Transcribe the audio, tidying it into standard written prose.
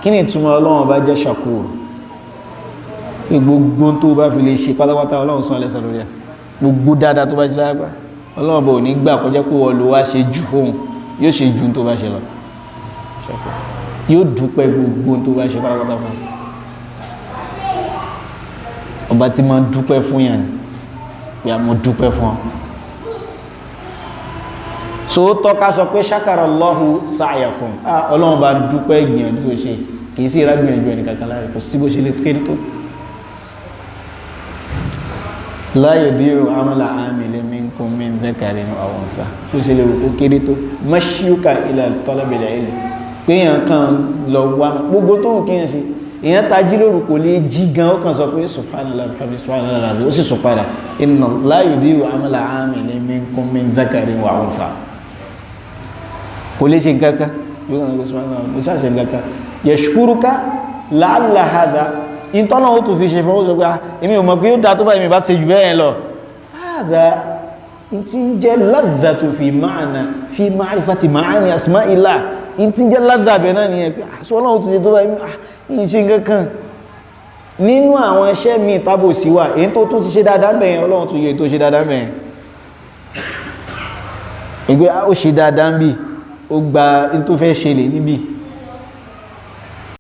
kí ni ìtumọ̀ Ọlọ́run bá jẹ́ shakur gbogbo tó bá fi lè ṣe pátápátá Ọlọ́run san lẹ́san lórí ẹ̀ gbogbo dáadáa tó bá ṣe lágbà Ọlọ́run bá ò ní gbà kọjá pé wọ́n ló wá ṣe jù fóun yóò ṣe jù tó bá ṣe lọ yóò dúpẹ́ gbogbo tó bá ṣe pátápátá fún ọba tí máa dúpẹ́ fún yàn pé mo dúpẹ́ fún ọ so tọ́ka sọ pé ṣákàrà Allahu sa'yakum Ọlọ́run bá dúpẹ́ ìgbìyànjú tó ṣe kìí sí ìrágbìyànjú ẹni kankan láàrin kò sí bó ṣe lè kéré tó la yadi'u amala 'amilin minkum min dhakarin aw untha bó ṣe lè rò kó kéré tó mashyuka ila talabil ilm pé èèyàn kan lọ wá gbogbo tó wù kéèyàn ṣe èèyàn tají lóru kò lè jí gan ó kàn sọ pé subhanallah subhanallah ó sì sùn padà inna la yadi'u amala 'amilin minkum min dhakarin wa untha kò lè ṣe nǹkankan yóò kàn lè ṣe nǹkankan yashkuruka la'alla hadha ìtọ́nà ó tún fi ṣe fún ó sọ pé èmi ò mọ̀ pé ó dá tó bá èmi bá ti jù bẹ́ẹ̀ lọ hadha tí ń jẹ́ ladhatu fi ma'na fi ma'rifati ma'ani asma'illah tí ń jẹ́ ladha bẹ̀ náà nìyẹn pé àṣọ ọlọ́run tó ṣe tó bá èmi ṣe nǹkankan nínú àwọn iṣẹ́ mi tábò sí wà èyí tó tún ti ṣe dáadáa bẹ̀yẹn ọlọ́run tó yẹ tó ṣe dáadáa bẹ̀yẹn ìgbé ó ṣe dáadáa ń bì ó gba in tó fẹ́ ṣe lè níbi